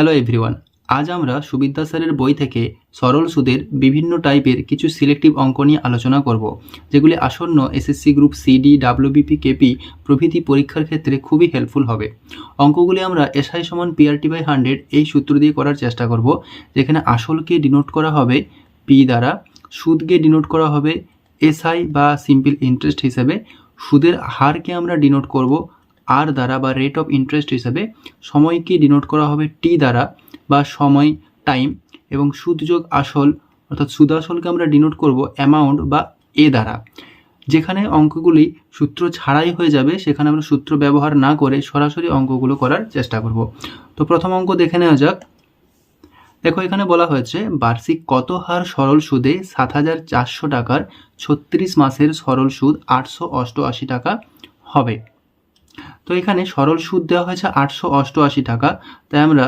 Hello everyone, আজ আমরা সুবিদ্যা স্যারের বই থেকে সরল সুদের বিভিন্ন টাইপের কিছু সিলেক্টিভ অঙ্ক নিয়ে আলোচনা করব, যেগুলি আসন্ন SSC group CD, WBP, KP প্রভৃতি পরীক্ষার ক্ষেত্রে খুবই হেল্পফুল হবে। অঙ্কগুলি আমরা এসআই সমান PRT/100 এই সূত্র দিয়ে করার চেষ্টা করব, যেখানে আসলকে ডিনোট করা হবে পি দ্বারা, সুদকে ডিনোট করা হবে এসআই বা সিম্পল ইন্টারেস্ট হিসেবে, সুদের হারকে আমরা ডিনোট করব আর দ্বারা বা রেট অফ ইন্টারেস্ট হিসেবে, সময়কে ডিনোট করা হবে টি দ্বারা বা সময় টাইম, এবং সুদ যোগ আসল অর্থাৎ সুদ আসলকে আমরা ডিনোট করব অ্যামাউন্ট বা এ দ্বারা। যেখানে অঙ্কগুলি সূত্র ছাড়াই হয়ে যাবে সেখানে আমরা সূত্র ব্যবহার না করে সরাসরি অঙ্কগুলো করার চেষ্টা করব। তো প্রথম অঙ্ক দেখে নেওয়া যাক। দেখো, এখানে বলা হয়েছে বার্ষিক কত হার সরল সুদে ৭,৪০০ টাকার ৩৬ মাসের সরল সুদ ৮৮৮ টাকা হবে। তো এখানে সরল সুদ দেওয়া হয়েছে ৮৮৮ টাকা, তাই আমরা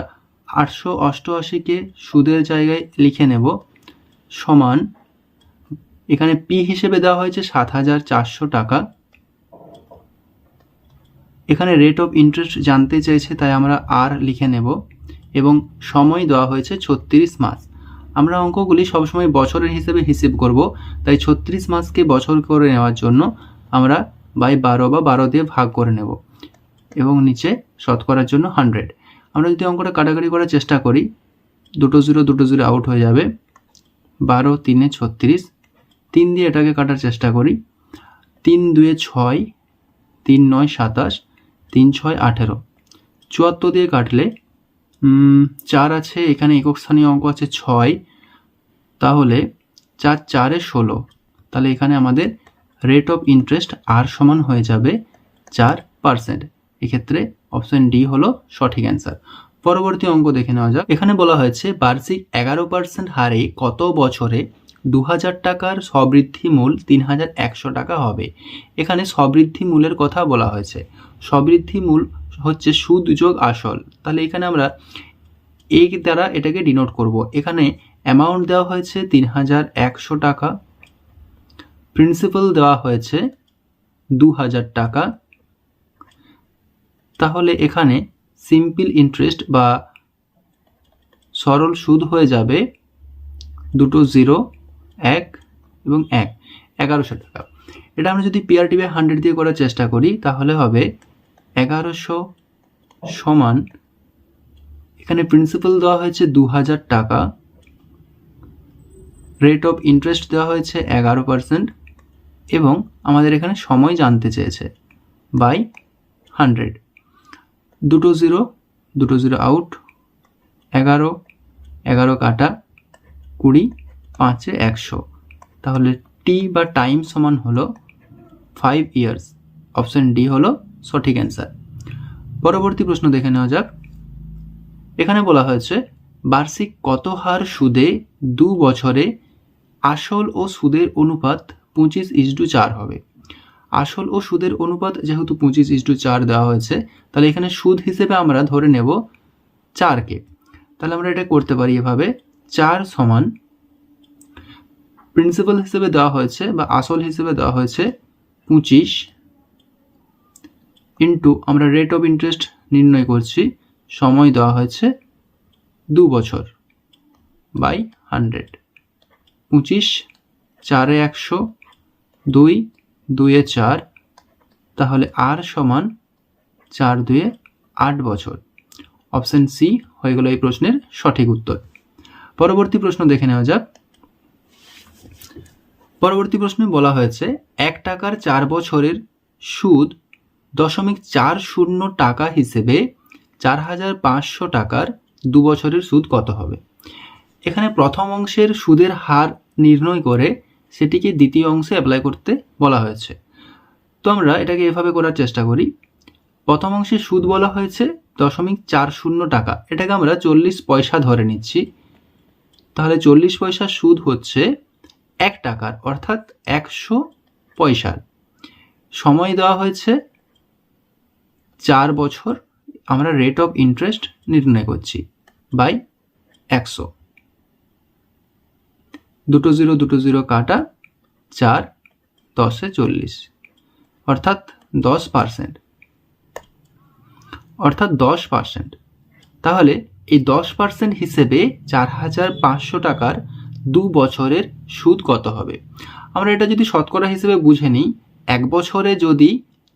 ৮৮৮কে সুদের জায়গায় লিখে নেব সমান, এখানে পি হিসেবে দেওয়া হয়েছে ৭,৪০০ টাকা, এখানে রেট অফ ইন্টারেস্ট জানতে চাইছে তাই আমরা আর লিখে নেব, এবং সময় দেওয়া হয়েছে ৩৬ মাস। আমরা অঙ্কগুলি সবসময় বছরের হিসেবে হিসেব করব, তাই ৩৬ মাসকে বছর করে নেওয়ার জন্য আমরা বাই ১২ বা ১২ দিয়ে ভাগ করে নেব, এবং নিচে শতকরার জন্য 100। আমরা যদি অঙ্কটা কাটাকাটি করার চেষ্টা করি, দুটো জিরো আউট হয়ে যাবে, ১২ ৩ ৩৬, ৩ দিয়ে এটাকে কাটার চেষ্টা করি, ৩ ২ ৬, ৩ ৯ ২৭, ৩ ৬ ১৮, ৭৪ দিয়ে কাটলে ৪ আছে, এখানে একক স্থানীয় অঙ্ক আছে ৬, তাহলে ৪ ৪ ১৬, তাহলে এখানে আমাদের রেট অফ ইন্টারেস্ট আর সমান হয়ে যাবে 4%। এক্ষেত্রে অপশন ডি হলো সঠিক অ্যান্সার। পরবর্তী অঙ্ক দেখে নেওয়া যাক। এখানে বলা হয়েছে বার্ষিক 11% হারে কত বছরে ২০০০ টাকার সবৃদ্ধি মূল ৩,১০০ টাকা হবে। এখানে সবৃদ্ধি মূলের কথা বলা হয়েছে। সবৃদ্ধি মূল হচ্ছে সুদ যোগ আসল, তাহলে এখানে আমরা এই দ্বারা এটাকে ডিনোট করব। এখানে অ্যামাউন্ট দেওয়া হয়েছে ৩,১০০ টাকা, প্রিন্সিপাল দেওয়া হয়েছে ২০০০ টাকা, তাহলে এখানে সিম্পল ইন্টারেস্ট বা সরল সুদ হয়ে যাবে দুটো জিরো, ১ এবং ১, ১১০০ টাকা। এটা আমরা যদি PRT/100 দিয়ে করার চেষ্টা করি তাহলে হবে ১১০০ সমান, এখানে প্রিন্সিপাল দেওয়া হয়েছে ২০০০ টাকা, রেট অফ ইন্টারেস্ট দেওয়া হয়েছে 11%, এবং আমাদের এখানে সময় জানতে চেয়েছে বাই 100। দুটো জিরো আউট, ১১ ১১ কাটা, ২০, ৫ ১০০, তাহলে টি বা টাইম সমান হলো 5 ইয়ার্স। অপশন ডি হলো সঠিক অ্যান্সার। পরবর্তী প্রশ্ন দেখে নেওয়া যাক। এখানে বলা হয়েছে বার্ষিক কত হার সুদে ২ বছরে আসল ও সুদের অনুপাত 25:4 হবে। আসল ও সুদের অনুপাত যেহেতু 25:4 দেওয়া হয়েছে, তাহলে এখানে সুদ হিসেবে আমরা ধরে নেব 4কে। তাহলে আমরা এটা করতে পারি এভাবে, 4 সমান প্রিন্সিপাল হিসেবে দেওয়া হয়েছে বা আসল হিসেবে দেওয়া হয়েছে 25, ইন্টু আমরা রেট অফ ইন্টারেস্ট নির্ণয় করছি, সময় দেওয়া হয়েছে 2 বছর, বাই 100। 25, 4 100, 2 2 4, তাহলে আর সমান 4 2 8 বছর। অপশন সি হয়ে গেল এই প্রশ্নের সঠিক উত্তর। পরবর্তী প্রশ্ন দেখে নেওয়া যাক। পরবর্তী প্রশ্নে বলা হয়েছে 1 টাকার 4 বছরের সুদ 0.40 টাকা হিসেবে 4,৫০০ টাকার 2 বছরের সুদ কত হবে। এখানে প্রথম অংশের সুদের হার নির্ণয় করে সেটিকে দ্বিতীয় অংশে অ্যাপ্লাই করতে বলা হয়েছে। তো আমরা এটাকে এভাবে করার চেষ্টা করি। প্রথম অংশে সুদ বলা হয়েছে 0.40 টাকা, এটাকে আমরা 40 পয়সা ধরে নিচ্ছি, তাহলে 40 পয়সা সুদ হচ্ছে 1 টাকার, অর্থাৎ 100 পয়সার। সময় দেওয়া হয়েছে 4 বছর, আমরা রেট অফ ইন্টারেস্ট নির্ণয় করছি বাই 100। দুটো জিরো কাটা, 4 10 40, অর্থাৎ 10%, তাহলে এই 10% হিসেবে 4,500 টাকার 2 বছরের সুদ কত হবে? আমরা এটা যদি শতকরা হিসেবে বুঝে নিই, 1 বছরে যদি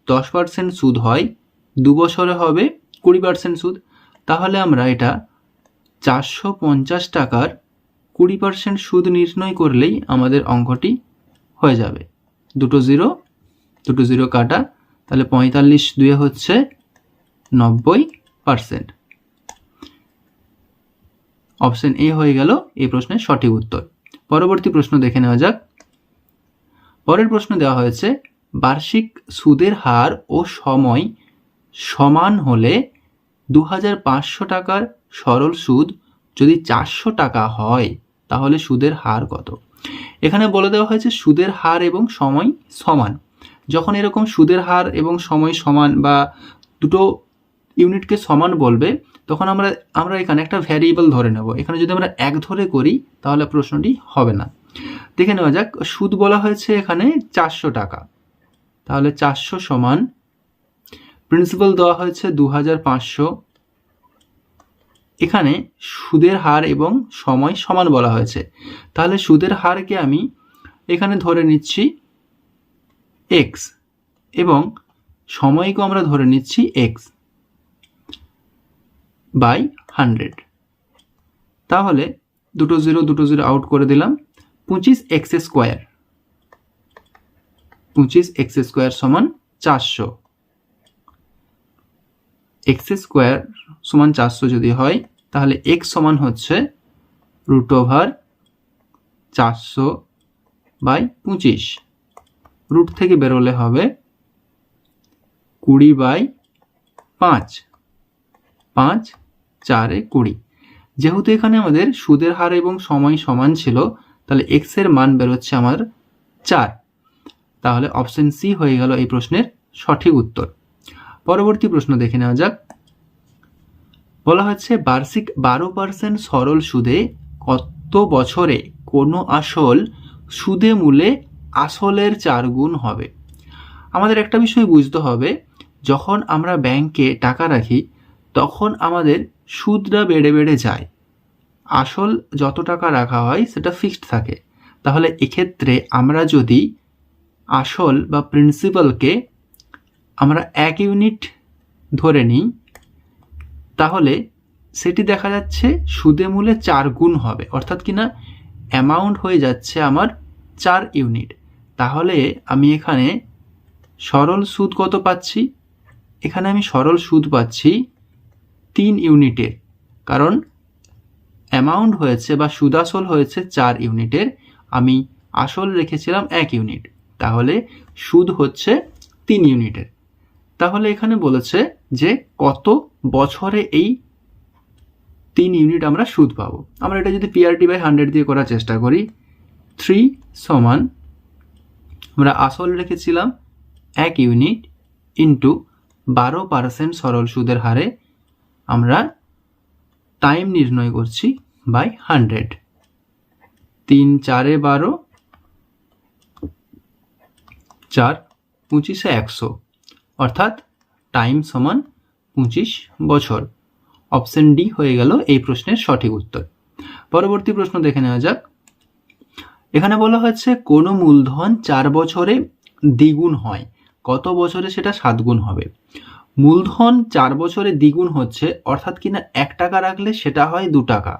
10% সুদ হয়, 2 বছরে হবে 20% সুদ। তাহলে আমরা এটা 450 টাকার 20% সুদ নির্ণয় করলেই আমাদের অঙ্কটি হয়ে যাবে। দুটো জিরো কাটা, তাহলে 45 দুয়ে হচ্ছে 90%। অপশন এ হয়ে গেল এই প্রশ্নের সঠিক উত্তর। পরবর্তী প্রশ্ন দেখে নেওয়া যাক। পরের প্রশ্ন দেওয়া হয়েছে, বার্ষিক সুদের হার ও সময় সমান হলে 2,500 টাকার সরল সুদ যদি 400 টাকা হয় তাহলে সুদের হার কত? এখানে বলে দেওয়া হয়েছে সুদের হার এবং সময় সমান। যখন এরকম সুদের হার এবং সময় সমান বা দুটো ইউনিটকে সমান বলবে, তখন আমরা এখানে একটা ভ্যারিয়েবল ধরে নেব। এখানে যদি আমরা 1 ধরে করি তাহলে প্রশ্নটি হবে না। দেখে নেওয়া যাক, সুদ বলা হয়েছে এখানে 400 টাকা, তাহলে 400 সমান প্রিন্সিপাল দেওয়া হয়েছে 2,500। এখানে সুদের হার এবং সময় সমান বলা হয়েছে, তাহলে সুদের হারকে আমি এখানে ধরে নিচ্ছি x এবং সময়কে আমরা ধরে নিচ্ছি x বাই 100। তাহলে দুটো জিরো আউট করে দিলাম। 25x স্কোয়ার, 25x স্কোয়ার সমান 400। x স্কোয়ার সমান 400 যদি হয়, তাহলে x সমান হচ্ছে √400 বাই 25। রুট থেকে বেরোলে হবে 20/5, 5 4 20। যেহেতু এখানে আমাদের সুদের হার এবং সময় সমান ছিল, তাহলে x এর মান বেরোচ্ছে আমার 4। তাহলে অপশন সি হয়ে গেল এই প্রশ্নের সঠিক উত্তর। পরবর্তী প্রশ্ন দেখে নেওয়া যাক। বলা হচ্ছে, বার্ষিক 12% সরল সুদে কত বছরে কোনো আসল সুদে মূলে আসলের 4 গুণ হবে? আমাদের একটা বিষয় বুঝতে হবে, যখন আমরা ব্যাংকে টাকা রাখি তখন আমাদের সুদটা বেড়ে বেড়ে যায়। আসল যত টাকা রাখা হয় সেটা ফিক্সড থাকে। তাহলে এক্ষেত্রে আমরা যদি আসল বা প্রিন্সিপালকে আমরা 1 ইউনিট ধরে নিই, তাহলে সেটি দেখা যাচ্ছে সুদে মূলে 4 গুণ হবে, অর্থাৎ কিনা অ্যামাউন্ট হয়ে যাচ্ছে আমার 4 ইউনিট। তাহলে আমি এখানে সরল সুদ কত পাচ্ছি? এখানে আমি সরল সুদ পাচ্ছি 3 ইউনিটের, কারণ অ্যামাউন্ট হয়েছে বা সুদাসল হয়েছে 4 ইউনিটের, আমি আসল রেখেছিলাম 1 ইউনিট, তাহলে সুদ হচ্ছে 3 ইউনিটের। তাহলে এখানে বলেছে যে কত বছরে এই 3 ইউনিট আমরা সুদ পাবো। আমরা এটা যদি PRT/100 দিয়ে করার চেষ্টা করি, 3 সমান আমরা আসল রেখেছিলাম 1 ইউনিট ইন্টু 12% সরল সুদের হারে আমরা টাইম নির্ণয় করছি বাই 100। 3 4 12, 4 25 100, অর্থাৎ টাইম সমান 25 বছর। অপশন ডি হয়ে গেল এই প্রশ্নের সঠিক উত্তর। পরবর্তী প্রশ্ন দেখে নেওয়া যাক। এখানে বলা হচ্ছে, কোনো মূলধন 4 বছরে দ্বিগুণ হয়, কত বছরে সেটা 7 গুণ হবে? মূলধন 4 বছরে দ্বিগুণ হচ্ছে, অর্থাৎ কিনা 1 টাকা রাখলে সেটা হয় 2 টাকা।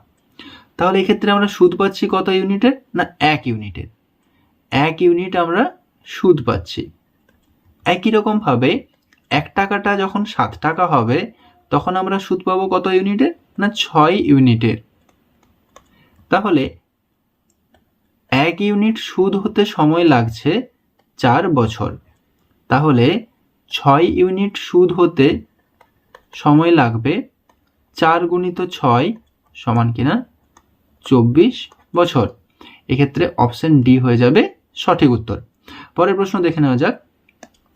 তাহলে এক্ষেত্রে আমরা সুদ পাচ্ছি কত ইউনিটের? না 1 ইউনিটের। 1 ইউনিট আমরা সুদ পাচ্ছি। একই রকমভাবে 1 টাকাটা যখন 7 টাকা হবে তখন আমরা সুদ পাবো কত ইউনিটের? না 6 ইউনিটের। তাহলে 1 ইউনিট সুদ হতে সময় লাগছে 4 বছর। তাহলে 6 ইউনিট সুদ হতে সময় লাগবে 4 গুণিত 6 সমান কিনা 24 বছর। এক্ষেত্রে অপশন ডি হয়ে যাবে সঠিক উত্তর। পরের প্রশ্ন দেখে নেওয়া যাক।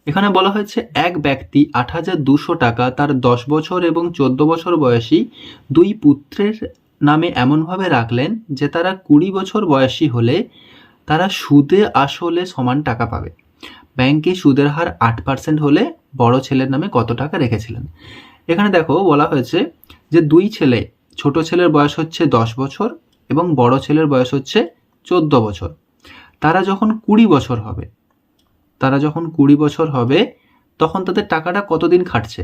এখানে বলা হয়েছে, এক ব্যক্তি 8,200 টাকা তার 10 বছর এবং 14 বছর বয়সী 2 পুত্রের নামে এমনভাবে রাখলেন যে তারা 20 বছর বয়সী হলে তারা সুদে আসলে সমান টাকা পাবে। ব্যাংকে সুদের হার 8% হলে বড় ছেলের নামে কত টাকা রেখেছিলেন? এখানে দেখো বলা হয়েছে যে 2 ছেলে ছোট ছেলের বয়স হচ্ছে 10 বছর এবং বড় ছেলের বয়স হচ্ছে 14 বছর। তারা যখন 20 বছর হবে তখন তাদের টাকাটা কতদিন খাটছে?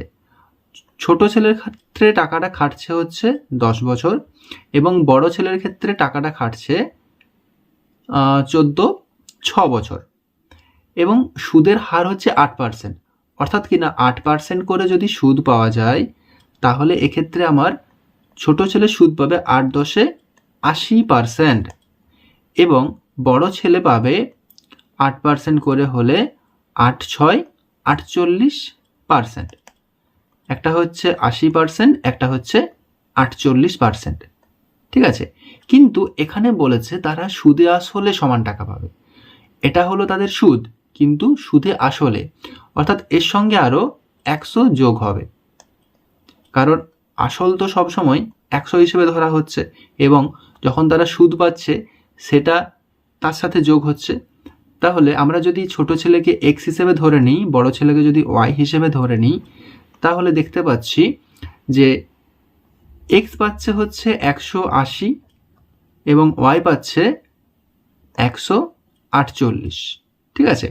ছোট ছেলের ক্ষেত্রে টাকাটা খাটছে হচ্ছে 10 বছর এবং বড় ছেলের ক্ষেত্রে টাকাটা খাটছে 6 বছর এবং সুদের হার হচ্ছে 8%। অর্থাৎ কিনা 8% করে যদি সুদ পাওয়া যায় তাহলে এক্ষেত্রে আমার ছোট ছেলে সুদ পাবে 8×10 80% এবং বড় ছেলে পাবে 8% করে হলে 8×6 48%। একটা হচ্ছে 80%, একটা হচ্ছে 48%। ঠিক আছে, কিন্তু এখানে বলেছে তারা সুদে আসলে সমান টাকা পাবে। এটা হলো তাদের সুদ, কিন্তু সুদে আসলে অর্থাৎ এর সঙ্গে আরও 100 যোগ হবে, কারণ আসল তো সবসময় 100 হিসেবে ধরা হচ্ছে এবং যখন তারা সুদ পাচ্ছে সেটা তার সাথে যোগ হচ্ছে। তাহলে আমরা যদি ছোট ছেলেকে x হিসেবে ধরে নিই, বড় ছেলেকে যদি y হিসেবে ধরে নিই, তাহলে দেখতে পাচ্ছি যে x পাচ্ছে হচ্ছে 180 এবং y পাচ্ছে 148। ঠিক আছে,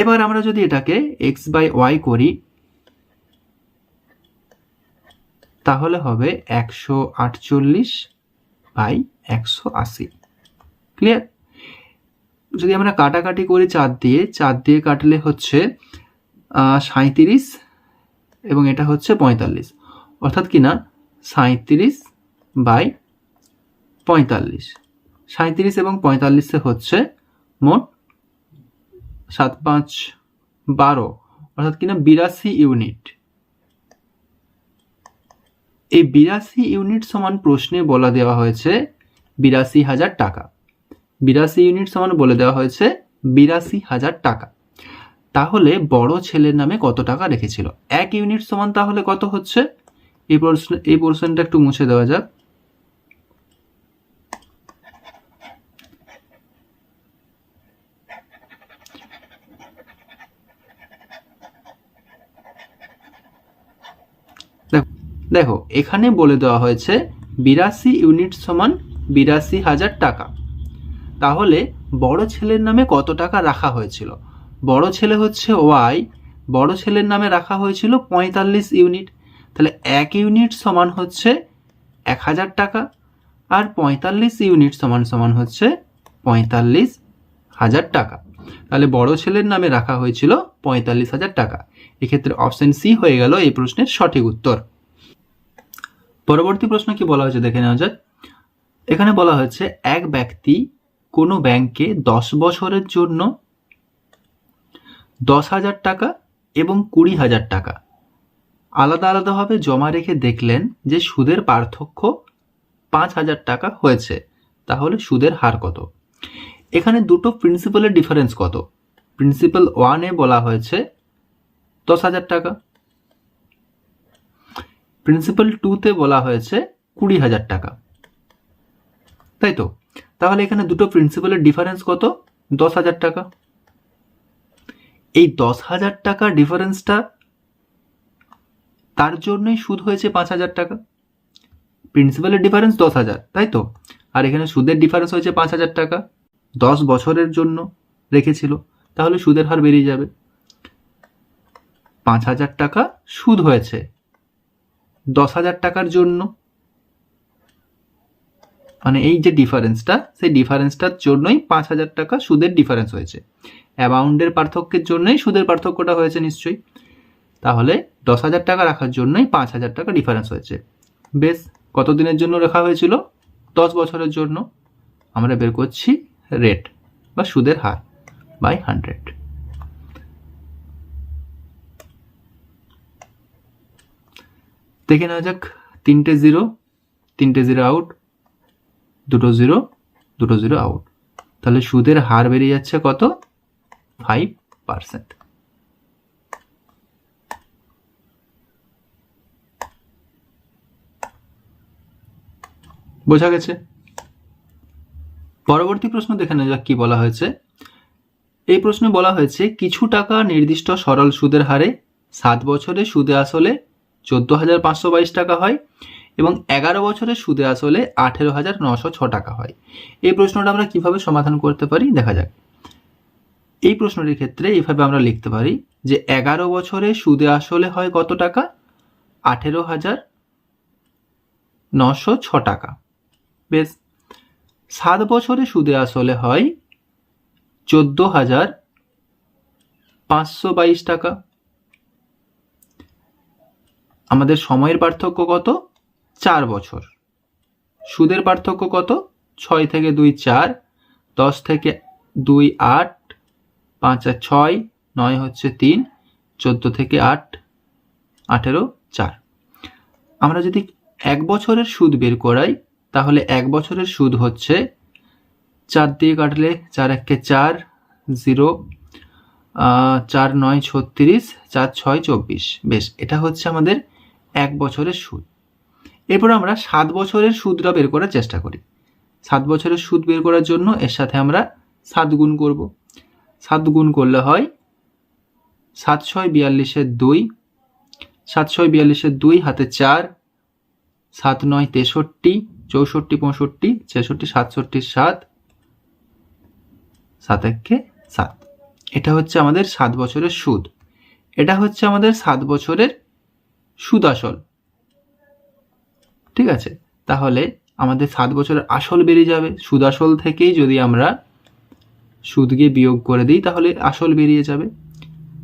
এবার আমরা যদি এটাকে x/y করি তাহলে হবে 148/180। ক্লিয়ার? যদি আমরা কাটাকাটি করি 4 দিয়ে কাটলে হচ্ছে 37 এবং এটা হচ্ছে 45, অর্থাৎ কিনা 37/45। 37 এবং 45 হচ্ছে মোট 7×5 12, অর্থাৎ কিনা 82 ইউনিট। এই 82 ইউনিট সমান প্রশ্নে বলা দেওয়া হয়েছে 82,000 টাকা। 82 ইউনিট সমান বলে দেওয়া হয়েছে 82,000 টাকা। তাহলে বড় ছেলের নামে কত টাকা রেখেছিল? 1 ইউনিট সমান তাহলে কত হচ্ছে? এই পোর্শনটা একটু মুছে দেওয়া যাক। দেখো এখানে বলে দেওয়া হয়েছে 82 ইউনিট সমান 82,000 টাকা। তাহলে বড় ছেলের নামে কত টাকা রাখা হয়েছিল? বড় ছেলে হচ্ছে y, বড় ছেলের নামে রাখা হয়েছিল 45 ইউনিট। তাহলে 1 ইউনিট সমান হচ্ছে 1000 টাকা আর 45 ইউনিট সমান হচ্ছে 45,000 টাকা। তাহলে বড় ছেলের নামে রাখা হয়েছিল 45,000 টাকা। এক্ষেত্রে অপশন সি হয়ে গেল এই প্রশ্নের সঠিক উত্তর। পরবর্তী প্রশ্ন কি বলা হয়েছে দেখে নেওয়া যাক। এখানে বলা হয়েছে এক ব্যক্তি কোনো ব্যাংকে 10 বছরের জন্য 10,000 টাকা এবং 20,000 টাকা আলাদা আলাদাভাবে জমা রেখে দেখলেন যে সুদের পার্থক্য 5,000 টাকা হয়েছে, তাহলে সুদের হার কত? এখানে দুটো প্রিন্সিপালের ডিফারেন্স কত? প্রিন্সিপাল 1-এ বলা হয়েছে 10,000 টাকা, প্রিন্সিপাল 2-তে বলা হয়েছে 20,000 টাকা, তাই তো? তাহলে এখানে দুটো প্রিন্সিপালের ডিফারেন্স কত? 10,000 টাকা। এই 10,000 টাকা ডিফারেন্সটা তার জন্যই সুদ হয়েছে 5,000 টাকা। প্রিন্সিপালের ডিফারেন্স 10,000, তাই তো? আর এখানে সুদের ডিফারেন্স হয়েছে 5,000 টাকা। 10 বছরের জন্য রেখেছিল, তাহলে সুদের হার বেরিয়ে যাবে। 5,000 টাকা সুদ হয়েছে 10,000 টাকার জন্য, মানে এই যে ডিফারেন্সটা, সেই ডিফারেন্সটার জন্যই 5,000 টাকা সুদের ডিফারেন্স হয়েছে। অ্যামাউন্টের পার্থক্যের জন্যই সুদের পার্থক্যটা হয়েছে নিশ্চয়ই। তাহলে 10,000 টাকা রাখার জন্যই 5,000 টাকা ডিফারেন্স হয়েছে। বেশ, কত দিনের জন্য রাখা হয়েছিল? 10 বছরের জন্য। আমরা বের করছি রেট বা সুদের হার বাই 100। দেখে নেওয়া যাক। 3টে জিরো আউট, 2টো জিরো আউট। তাহলে সুদের হার বেরিয়ে যাচ্ছে কত? 5%। বোঝা গেছে? পরবর্তী প্রশ্ন দেখে নেওয়া যাক কি বলা হয়েছে। এই প্রশ্নে বলা হয়েছে কিছু টাকা নির্দিষ্ট সরল সুদের হারে 7 বছরে সুদে আসলে 14,522 টাকা হয় এবং 11 বছরের সুদে আসলে 18,906 টাকা হয়। এই প্রশ্নটা আমরা কিভাবে সমাধান করতে পারি দেখা যাক। এই প্রশ্নটির ক্ষেত্রে এইভাবে আমরা লিখতে পারি যে 11 বছরে সুদে আসলে হয় কত টাকা? 18,906 টাকা। বেশ, 7 বছরে সুদে আসলে হয় 14,522 টাকা। আমাদের সময়ের পার্থক্য কত? 4 বছর। সুদের পার্থক্য কত? 6 থেকে 2 4, 10 থেকে 2 8, 5 আর 6, 9 হচ্ছে 3, 14 থেকে 8, 18, 4। আমরা যদি 1 বছরের সুদ বের করাই তাহলে 1 বছরের সুদ হচ্ছে 4 দিয়ে কাটলে 4 1 4, 0, 4 9 36, 4 6 24। বেশ, এটা হচ্ছে আমাদের 1 বছরের সুদ। এরপর আমরা 7 বছরের সুদটা বের করার চেষ্টা করি। 7 বছরের সুদ বের করার জন্য এর সাথে আমরা 7 গুণ করব। 7 গুণ করলে হয় 7 6 42 2, 7 6 42 2 হাতে 4, 7 9 63, 64 65, 66 67 7, 7 1 7। এটা হচ্ছে আমাদের 7 বছরের সুদ। এটা হচ্ছে আমাদের 7 বছরের সুদ আসল। ঠিক আছে, তাহলে আমাদের 7 বছরের আসল বেরিয়ে যাবে। সুদ আসল থেকেই যদি আমরা সুদকে বিয়োগ করে দিই তাহলে আসল বেরিয়ে যাবে।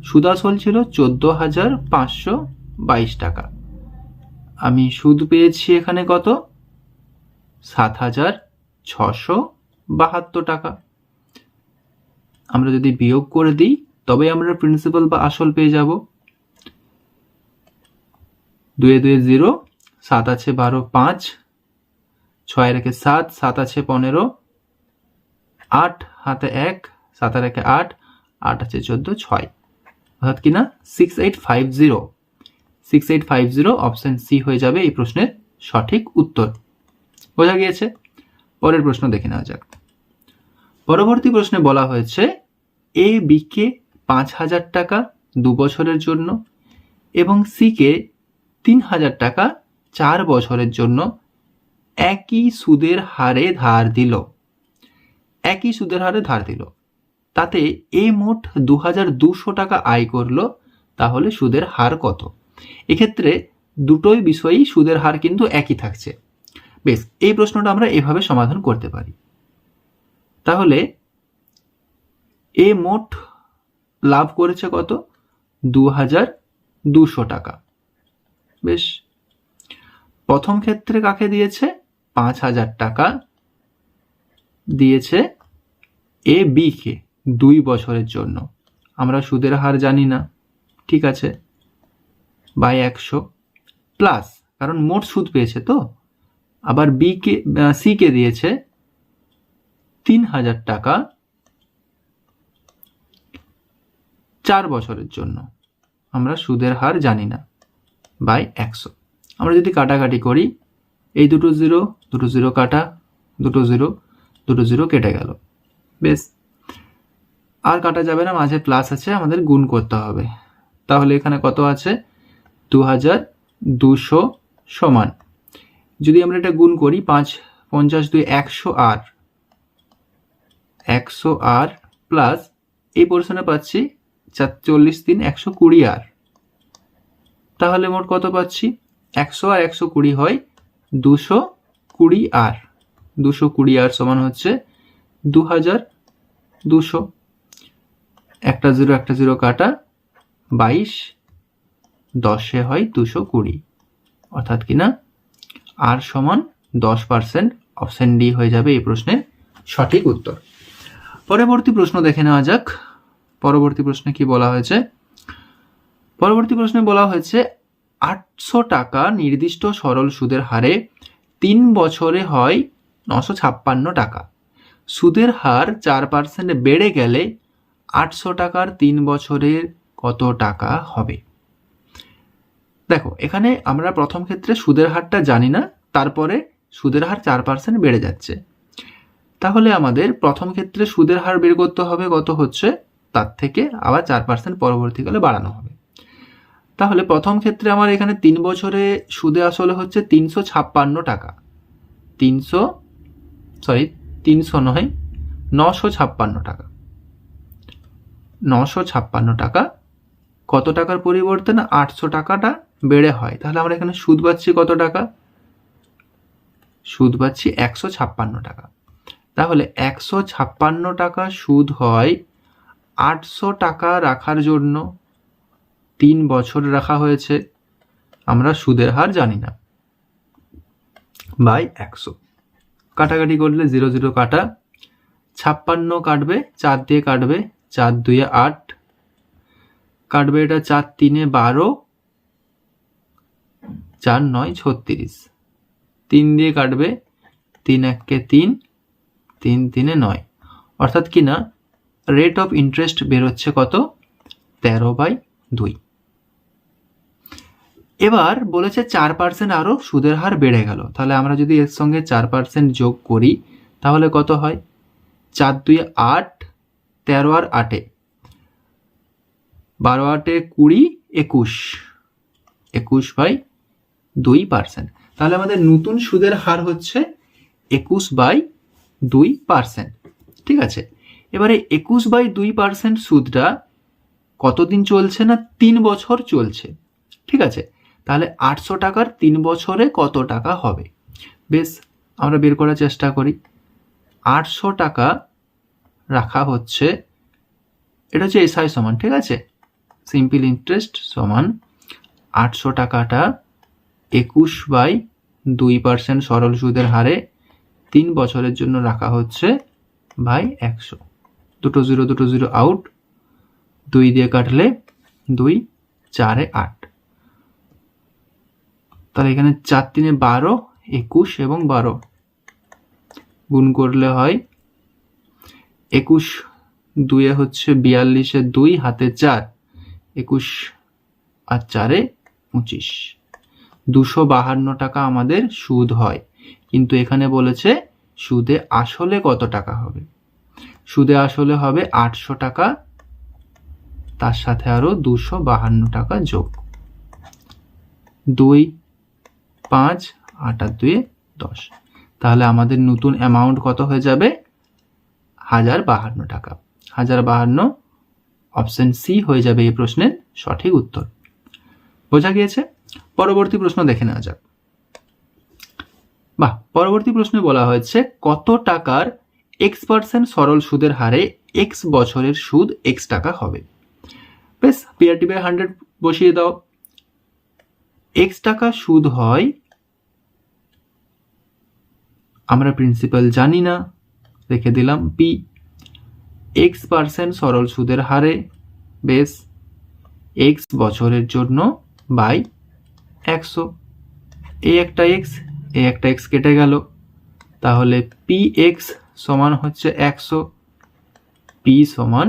সুদ আসল ছিল 14,522 টাকা। আমি সুদ পেয়েছি এখানে কত? 7,672 টাকা। আমরা যদি বিয়োগ করে দিই তবে আমরা প্রিন্সিপাল বা আসল পেয়ে যাব। 2 2 0, 7 আছে 12, 5, 6 রেখে 7, 7 আছে 15, 8 হাতে 1, 7 রেখে 8, 8 আছে 14, 6, অর্থাৎ কিনা 6850। 6850 অপশন সি হয়ে যাবে এই প্রশ্নের সঠিক উত্তর। বোঝা গিয়েছে? পরের প্রশ্ন দেখে নেওয়া যাক। পরবর্তী প্রশ্নে বলা হয়েছে এ বি কে 5,000 টাকা 2 বছরের জন্য এবং সি কে 3,000 টাকা 4 বছরের জন্য একই সুদের হারে ধার দিল। একই সুদের হারে ধার দিল, তাতে এ মোট 2,200 টাকা আয় করলো, তাহলে সুদের হার কত? এক্ষেত্রে দুটোই বিষয়ই সুদের হার কিন্তু একই থাকছে। বেশ, এই প্রশ্নটা আমরা এভাবে সমাধান করতে পারি। তাহলে এ মোট লাভ করেছে কত? 2,200 টাকা। বেশ, প্রথম ক্ষেত্রে কাকে দিয়েছে? 5,000 টাকা দিয়েছে এ বি কে 2 বছরের জন্য। আমরা সুদের হার জানি না, ঠিক আছে, বাই 100 প্লাস, কারণ মোট সুদ পেয়েছে তো, আবার বি কে সি কে দিয়েছে 3,000 টাকা 4 বছরের জন্য। আমরা সুদের হার জানি না, বাই 100। আমরা যদি কাটাকাটি করি, এই দুটো জিরো দুটো জিরো কাটা, দুটো জিরো কেটে গেল। বেশ, আর কাটা যাবে না, মাঝে প্লাস আছে, আমাদের গুণ করতে হবে। তাহলে এখানে কত আছে? 2,200 সমান, যদি আমরা এটা গুণ করি, 5 50 2 100 আর 100 আর প্লাস এই পোর্শনে পাচ্ছি 40 3 120 আর, তাহলে মোট কত পাচ্ছি? 100 আর 120 হয় 220 আর। 220 আর সমান হচ্ছে 2,200। একটা জিরো কাটা, 22 10 হয় 220, অর্থাৎ কিনা আর সমান 10%। অপশন ডি হয়ে যাবে এই প্রশ্নের সঠিক উত্তর। পরবর্তী প্রশ্ন দেখে নেওয়া যাক। পরবর্তী প্রশ্নে কি বলা হয়েছে? পরবর্তী প্রশ্নে বলা হয়েছে 800 টাকা নির্দিষ্ট সরল সুদের হারে 3 বছরে হয় 956 টাকা। সুদের হার 4% বেড়ে গেলে 800 টাকার 3 বছরের কত টাকা হবে? দেখো, এখানে আমরা প্রথম ক্ষেত্রে সুদের হারটা জানি না, তারপরে সুদের হার 4% বেড়ে যাচ্ছে। তাহলে আমাদের প্রথম ক্ষেত্রে সুদের হার বের করতে হবে কত হচ্ছে, তার থেকে আবার 4% পরবর্তীকালে বাড়ানো হবে। তাহলে প্রথম ক্ষেত্রে আমার এখানে 3 বছরে সুদে আসলে হচ্ছে 356 টাকা, 956 টাকা। 956 টাকা কত টাকার পরিবর্তে না 800 টাকাটা বেড়ে হয়। তাহলে আমরা এখানে সুদ পাচ্ছি কত টাকা? সুদ পাচ্ছি 156 টাকা। তাহলে 156 টাকা সুদ হয় 800 টাকা রাখার জন্য 3 বছর রাখা হয়েছে, আমরা সুদের হার জানি না, বাই 100। কাটাকাটি করলে 0 0 কাটা, 56 কাটবে 4 দিয়ে কাটবে, 4 2 8 কাটবে, এটা 4 3 12, 4 9 36, 3 দিয়ে কাটবে, 3 1 3, 3 3 9, অর্থাৎ কি না রেট অফ ইন্টারেস্ট বেরোচ্ছে কত? 13/2। এবার বলেছে 4% আরো সুদের হার বেড়ে গেল। তাহলে আমরা যদি এর সঙ্গে 4% যোগ করি তাহলে কত হয়? 4 2 8, 13 আর 8, 12 8 20, 21, 21/2%। তাহলে আমাদের নতুন সুদের হার হচ্ছে 21/2%। ঠিক আছে, এবারে 21/2% সুদটা কতদিন চলছে না 3 বছর চলছে। ঠিক আছে, তাহলে 800 টাকার 3 বছরে কত টাকা হবে? বেশ, আমরা বের করার চেষ্টা করি। 800 টাকা রাখা হচ্ছে, এটা হচ্ছে এসআই সমান, ঠিক আছে, সিম্পল ইন্টারেস্ট সমান 800 টাকাটা 21/2% সরল সুদের হারে 3 বছরের জন্য রাখা হচ্ছে বাই 100। দুটো জিরো আউট, 2 দিয়ে কাটলে 2 4 8, তাহলে এখানে 4 3 12, 21 এবং 12 গুণ করলে হয় 21 2 হচ্ছে 42, 2 হাতে 4, 21 আর 4 25, 252 টাকা আমাদের সুদ হয়। কিন্তু এখানে বলেছে সুদে আসলে কত টাকা হবে? সুদে আসলে হবে 800 টাকা, তার সাথে আরো 252 টাকা যোগ, 2 5 8 আর 2 10। তাহলে আমাদের নতুন অ্যামাউন্ট কত হয়ে যাবে? 1052 টাকা। 1052, অপশন সি হয়ে যাবে এই প্রশ্নের সঠিক উত্তর। বোঝা গিয়েছে? পরবর্তী প্রশ্ন দেখে নেওয়া যাক। পরবর্তী প্রশ্নে বলা হয়েছে কত টাকার x% সরল সুদের হারে x বছরের সুদ x টাকা হবে। বেশ, PRT/100 বসিয়ে দাও। x টাকা সুদ হয়, আমরা প্রিন্সিপাল জানি না, রেখে দিলাম p, x% সরল সুদের হারে, বেশ x বছরের জন্য বাই 100। এই একটা x কেটে গেল, তাহলে px সমান হচ্ছে 100, p সমান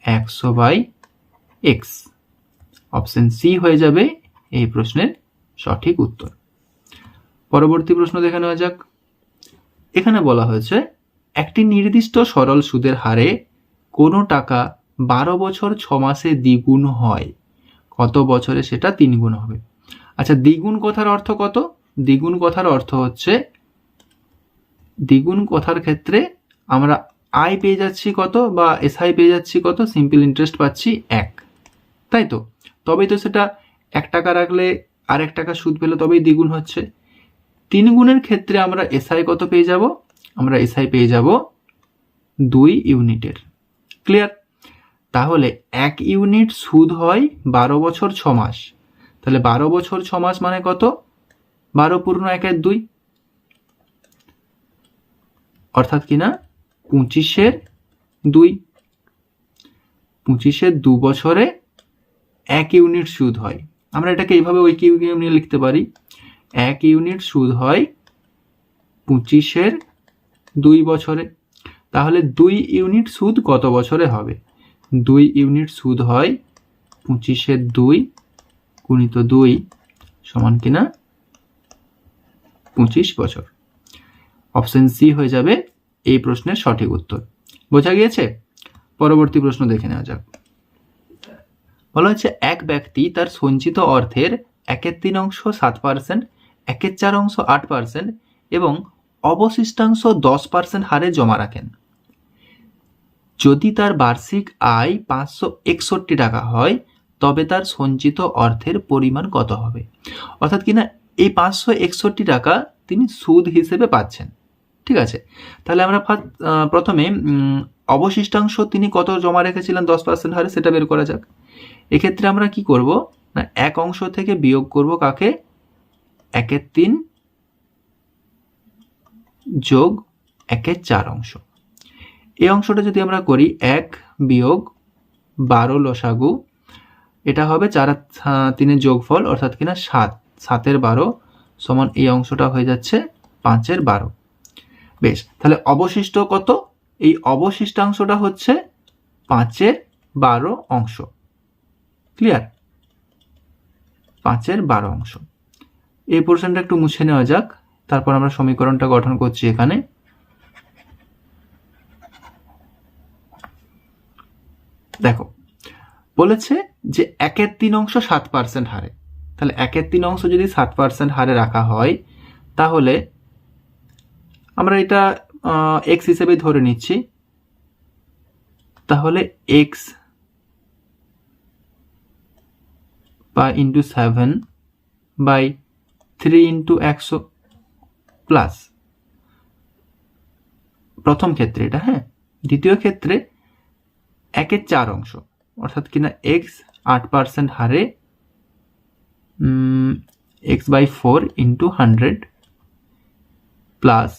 100/x। অপশন সি হয়ে যাবে এই প্রশ্নের সঠিক উত্তর। পরবর্তী প্রশ্ন দেখে নেওয়া যাক। এখানে বলা হয়েছে একটি নির্দিষ্ট সরল সুদের হারে কোনো টাকা 12 বছর 6 মাসে দ্বিগুণ হয়, কত বছরে সেটা 3 গুণ হবে? আচ্ছা, দ্বিগুণ কথার অর্থ কত? দ্বিগুণ কথার অর্থ হচ্ছে, দ্বিগুণ কথার ক্ষেত্রে আমরা আয় পেয়ে যাচ্ছি কত বা এসআই পেয়ে যাচ্ছি কত? সিম্পল ইন্টারেস্ট পাচ্ছি 1, তাই তো? তবেই তো সেটা 1 টাকা রাখলে আর 1 টাকা সুদ পেলে তবেই দ্বিগুণ হচ্ছে। 3 গুণের ক্ষেত্রে আমরা এসআই কত পেয়ে যাব? আমরা এসআই পেয়ে যাব 2 ইউনিটের। ক্লিয়ার? তাহলে 1 ইউনিট সুদ হয় 12 বছর 6 মাস। তাহলে 12 বছর 6 মাস মানে কত? 12 পূর্ণ 1 এর 2, অর্থাৎ কিনা 25/2। 25/2 বছরে 1 ইউনিট সুদ হয়। আমরা এটাকে এইভাবে ঐকিক লিখতে পারি, 1 ইউনিট সুদ হয় 25/2 বছরে। তাহলে 2 ইউনিট সুদ কত বছরে হবে? 2 ইউনিট সুদ হয় 25/2 গুণিত 2 সমান কিনা 25 বছর। অপশন সি হয়ে যাবে এই প্রশ্নের সঠিক উত্তর। বোঝা গিয়েছে? পরবর্তী প্রশ্ন দেখে নেওয়া যাক। বলা হচ্ছে এক ব্যক্তি তার সঞ্চিত অর্থের 1/3 7%, 1/4 8% এবং অবশিষ্টাংশ 10% হারে জমা রাখেন। যদি তার বার্ষিক আয় 561 টাকা হয় তবে তার সঞ্চিত অর্থের পরিমাণ কত হবে? অর্থাৎ কিনা এই 561 টাকা তিনি সুদ হিসেবে পাচ্ছেন। ঠিক আছে, তাহলে আমরা প্রথমে অবশিষ্টাংশ তিনি কত জমা রেখেছিলেন 10% হারে সেটা বের করা যাক। এক্ষেত্রে আমরা কি করব না, এক অংশ থেকে বিয়োগ করব কাকে? 1/3 যোগ 1/4 অংশ। এই অংশটা যদি আমরা করি 1 বিয়োগ 12 লসাগু, এটা হবে 4 আর 3 যোগফল অর্থাৎ কিনা 7, 7 12 সমান এই অংশটা হয়ে যাচ্ছে 5 12। বেশ, তাহলে অবশিষ্ট কত? এই অবশিষ্টাংশটা হচ্ছে 5 12 অংশ। ক্লিয়ার? 5 12 অংশ। এই পোর্শনটা একটু মুছে নেওয়া যাক, তারপর আমরা সমীকরণটা গঠন করছি। এখানে দেখো বলেছে যে 1/3 7% হারে, তাহলে 1/3 যদি 7% হারে রাখা হয় তাহলে আমরা এটা x হিসেবে ধরে নিচ্ছি। তাহলে x বা ইন্টু 7 বাই 3 ইন্টু 100 প্লাস, প্রথম ক্ষেত্রে এটা, হ্যাঁ। দ্বিতীয় ক্ষেত্রে 1/4 অংশ অর্থাৎ কিনা x 8% হারে x বাই 4 ইন্টু 100 প্লাস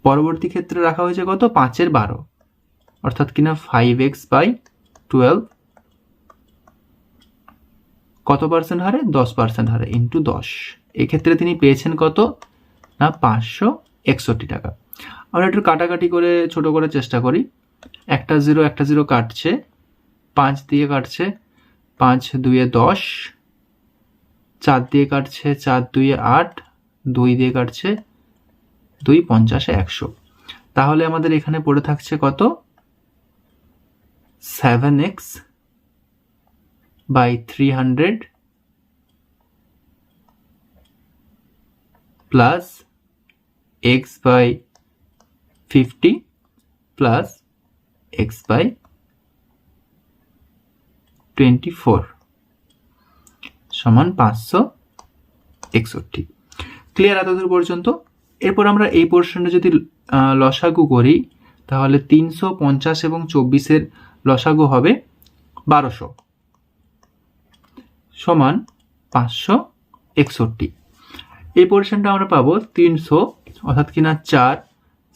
পরবর্তী ক্ষেত্রে রাখা হয়েছে কত? 5 12 অর্থাৎ কিনা 5x বাই 12 কত পার্সেন্ট হারে? 10% হারে ইন্টু 10। এক্ষেত্রে তিনি পেয়েছেন কত না 561 টাকা। আমরা একটু কাটাকাটি করে ছোট করে চেষ্টা করি। একটা জিরো কাটছে, 5 দিয়ে কাটছে, 5 2 10, 4 দিয়ে কাটছে, 4 2 8, 2 দিয়ে কাটছে, 2 50 100। তাহলে আমাদের এখানে পড়ে থাকছে কত? 7x by 300 plus x by 50 plus x by 24 সমান 561। ক্লিয়ার এতদূর পর্যন্ত? এরপর আমরা এই পোর্শনটা যদি লসাগু করি তাহলে 350 এবং 24-এর লসাগু হবে 1200 সমান 561। এই পোর্শনটা আমরা পাবো 300 অর্থাৎ কিনা 4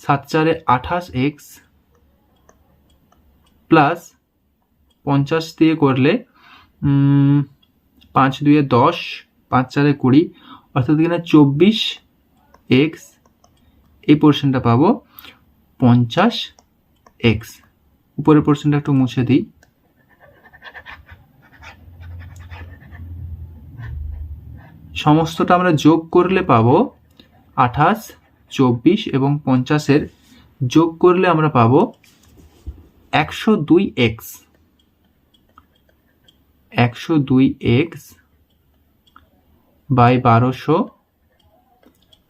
7 4 28x প্লাস 50 দিয়ে করলে 5 2 10, 5 4 20 অর্থাৎ কিনা 24x। এই পোর্শনটা পাবো 50x। উপরের পোর্শনটা একটু মুছে দিই। সমস্তটা আমরা যোগ করলে পাবো 28, 24 এবং 50-এর যোগ করলে আমরা পাবো 102x। 102x বাই 1200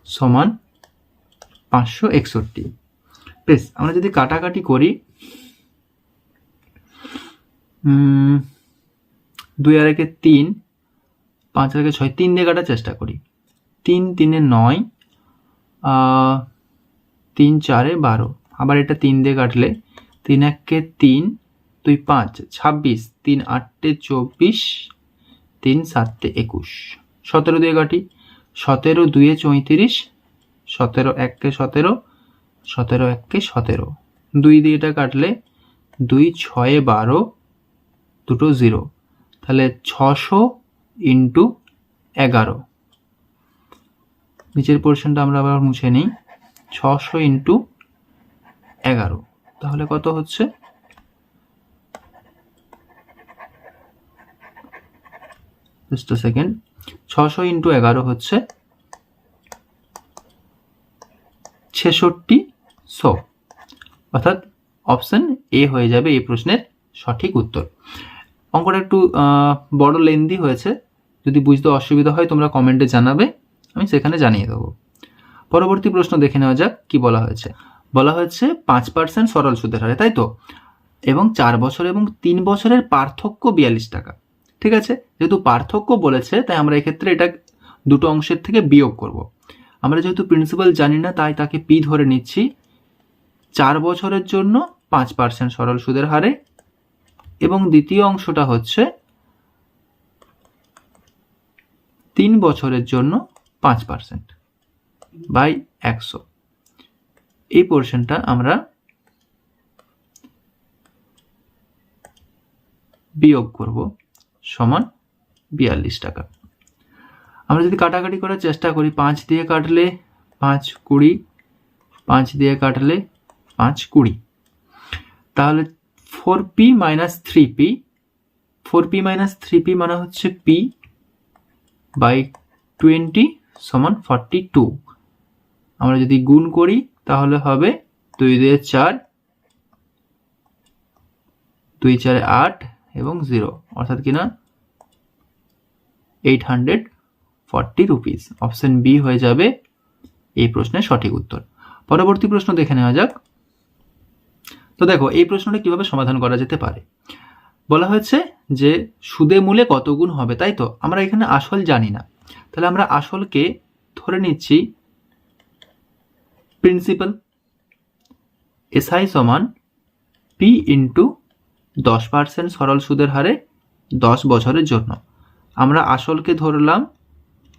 সমান 561। বেশ, আমরা যদি কাটাকাটি করি 2 আর 1 3, 5 আর 6, 3 দিয়ে কাটার চেষ্টা করি। 3 3 9, 3 4 12। আবার এটা 3 দিয়ে কাটলে 3 1 3, 2 5 26, 3 8 24, 3 7 21। 17 দিয়ে কাটি, 17 2 34, 17 1 17, 17 1 17। 2 দিয়ে এটা কাটলে 2 6 12, দুটো 0, তাহলে 600 ইন্টু 11। নিচের পোর্শনটা আমরা আবার মুছে নিই। 600 ইন্টু 11 তাহলে কত হচ্ছে? জাস্ট আ সেকেন্ড। 600 ইন্টু 11 হচ্ছে 4600, অর্থাৎ অপশন এ হয়ে যাবে এই প্রশ্নের সঠিক উত্তর। অঙ্কটা একটু বড় লেন্দি হয়েছে, যদি বুঝতে অসুবিধা হয় তোমরা কমেন্টে জানাবে, আমি সেখানে জানিয়ে দেবো। পরবর্তী প্রশ্ন দেখে নেওয়া যাক কি বলা হয়েছে। বলা হয়েছে 5% সরল সুদের হারে, তাই তো, এবং 4 বছর এবং 3 বছরের পার্থক্য 42 টাকা। ঠিক আছে, যেহেতু পার্থক্য বলেছে তাই আমরা এক্ষেত্রে এটা দুটো অংশের থেকে বিয়োগ করব। আমরা যেহেতু প্রিন্সিপাল জানি না তাই তাকে পি ধরে নিচ্ছি। 4 বছরের জন্য 5% সরল সুদের হারে, এবং দ্বিতীয় অংশটা হচ্ছে 3 বছরের জন্য 5% বাই 100। এই পোর্শনটা আমরা বিয়োগ করব, সমান 42 টাকা। আমরা যদি কাটাকাটি করার চেষ্টা করি, 5 দিয়ে কাটলে 5 20, 5 দিয়ে কাটলে 5 20, তাহলে 4p minus 3p, 4p minus 3p মানে হচ্ছে p বাই 20 সমান 42। আমরা যদি গুণ করি তাহলে হবে 2 দিয়ে 4, 2 4 8 এবং 0, অর্থাৎ কিনা 840 রুপিস। অপশন বি হয়ে যাবে এই প্রশ্নের সঠিক উত্তর। পরবর্তী প্রশ্ন দেখে নেওয়া যাক। তো দেখো এই প্রশ্নটা কিভাবে সমাধান করা যেতে পারে। বলা হয়েছে যে সুদে মূলে কত গুণ হবে, তাই তো। আমরা এখানে আসল জানি না, তাহলে আমরা আসলকে ধরে নিচ্ছি প্রিন্সিপাল। এসআই সমান পি ইন্টু 10% সরল সুদের হারে 10 বছরের জন্য। আমরা আসলকে ধরলাম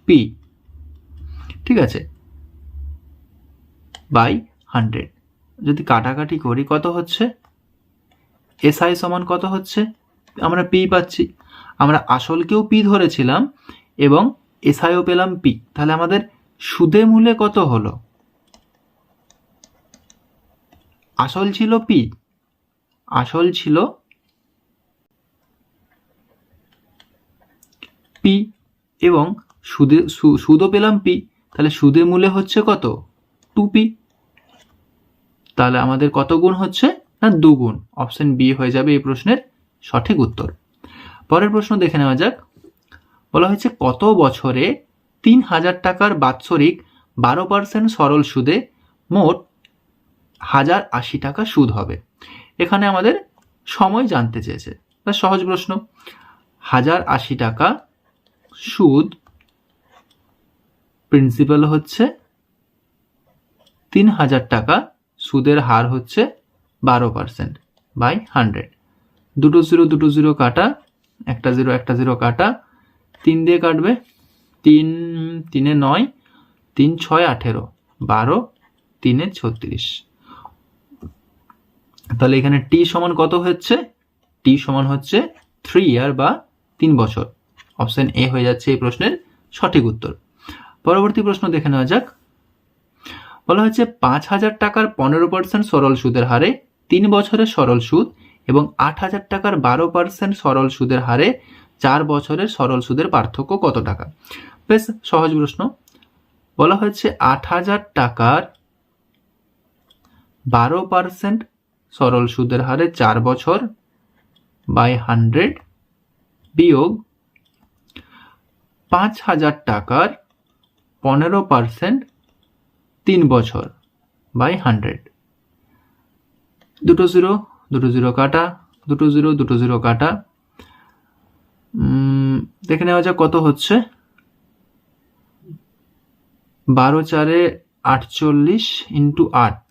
পি, ঠিক আছে, বাই 100। যদি কাটাকাটি করি কত হচ্ছে, এসআই সমান কত হচ্ছে, আমরা পি পাচ্ছি। আমরা আসলকেও পি ধরেছিলাম এবং এসআইও পেলাম পি, তাহলে আমাদের সুদে মূলে কত হলো। আসল ছিল পি, আসল ছিল পি এবং সুদও পেলাম পি, তাহলে সুদে মূলে হচ্ছে কত, 2p। তাহলে আমাদের কত গুণ হচ্ছে না, 2 গুণ। অপশন বি হয়ে যাবে এই প্রশ্নের সঠিক উত্তর। পরের প্রশ্ন দেখে নেওয়া যাক। বলা হয়েছে কত বছরে 3000 টাকার বাৎসরিক 12% সরল সুদে মোট 1080 টাকা সুদ হবে। এখানে আমাদের সময় জানতে চেয়েছে, সহজ প্রশ্ন। 1080 টাকা সুদ, প্রিন্সিপাল হচ্ছে 3000 টাকা, সুদের হার হচ্ছে 12% বাই 100। দুটো জিরো কাটা, একটা জিরো কাটা, 3 দিয়ে কাটবে, 3 3 9, 3 6 18, 12 3 36। তাহলে এখানে টি সমান কত হচ্ছে, টি সমান হচ্ছে 3 ইয়ার বা 3 বছর। অপশন এ হয়ে যাচ্ছে এই প্রশ্নের সঠিক উত্তর। পরবর্তী প্রশ্ন দেখে নেওয়া যাক। বলা হচ্ছে 5000 টাকার 15% সরল সুদের হারে 3 বছরের সরল সুদ এবং 8000 টাকার 12% সরল সুদের হারে 4 বছরের সরল সুদের পার্থক্য কত টাকা। বেশ সহজ প্রশ্ন। বলা হয়েছে 8000 টাকার 12% সরল সুদের হারে 4 বছর বাই 100 বিয়োগ 5000 টাকার 15% 3 বছর বাই 100। দুটো জিরো কাটা, দুটো জিরো কাটা, দেখে নেওয়া যাক কত হচ্ছে। 12 4 48 ইন্টু 8,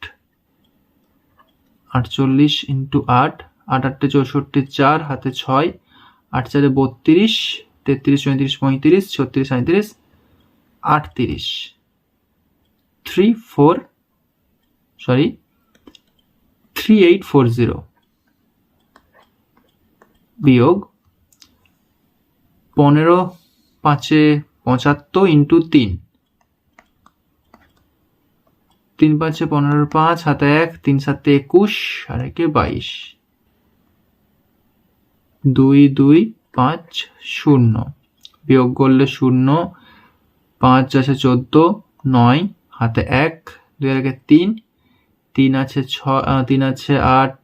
48 ইন্টু 8, 8 8 64, 4 হাতে 6, 8 4 32, 33 34 35, 36 37, 38, 3840 বিয়োগ 15 5 75 ইন্টু 3, 3 5 15, 5 হাতে 1, 3 7 21 আর 1 22, 2 2 5 0 বিয়োগ করলে 0, 5 আছে 14, 9 হাতে 1, 2 এর আগে 3, 3 আছে 6, 3 আছে 8,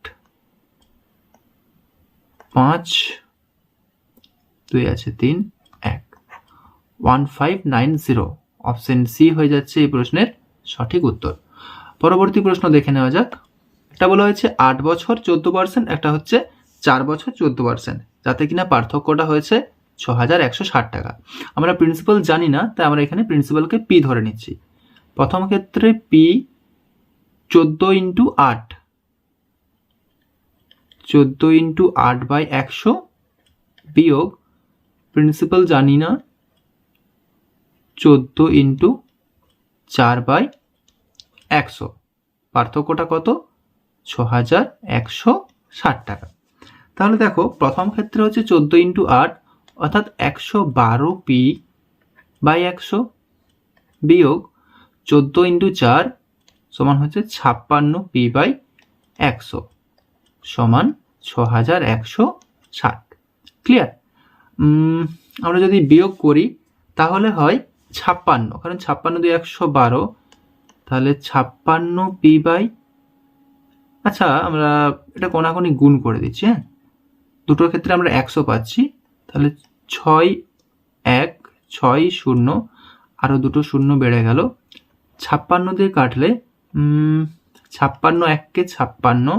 5, 2 আছে 3, 1, 1590। অপশন সি হয়ে যাচ্ছে এই প্রশ্নের সঠিক উত্তর। পরবর্তী প্রশ্ন দেখে নেওয়া যাক। একটা বলা হয়েছে 8 বছর 14%, একটা হচ্ছে 4 বছর 14%, যাতে কিনা পার্থক্যটা হয়েছে 6160 টাকা। আমরা প্রিন্সিপাল জানি না, তাই আমরা এখানে প্রিন্সিপালকে পি ধরে নিচ্ছি। প্রথম ক্ষেত্রে পি 14 ইন্টু 8, 14 ইন্টু 8/100 বিয়োগ প্রিন্সিপাল জানি না 14 ইন্টু 4/100, পার্থক্যটা কত? 6160 টাকা। তাহলে দেখো প্রথম ক্ষেত্রে হচ্ছে 14 ইন্টু 8 অর্থাৎ 112 পি বাই 100 বিয়োগ 14 ইন্টু 4 সমান হচ্ছে 56 পি বাই 100 সমান 6160। ক্লিয়ার? আমরা যদি বিয়োগ করি তাহলে হয় 56, কারণ 56 দিয়ে 112, তাহলে 56 পি বাই, আচ্ছা আমরা এটা কোনাকুনি গুণ করে দিচ্ছি। হ্যাঁ, দুটোর ক্ষেত্রে আমরা 100 পাচ্ছি, তাহলে 6 1 6 0, আরও দুটো শূন্য বেড়ে গেল। 56 দিয়ে কাটলে 56 1 56,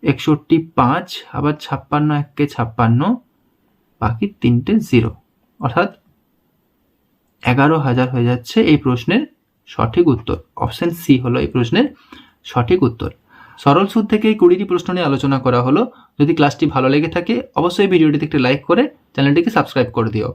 61 5, আবার 56 1 56, বাকি 3টে 0, অর্থাৎ 11,000 হয়ে যাচ্ছে এই প্রশ্নের সঠিক উত্তর। অপশন সি হলো এই প্রশ্নের সঠিক উত্তর। সরল সুদ থেকে এই 20টি প্রশ্ন নিয়ে আলোচনা করা হলো। যদি ক্লাসটি ভালো লেগে থাকে অবশ্যই ভিডিওটিতে একটি লাইক করে চ্যানেলটিকে সাবস্ক্রাইব করে দিও।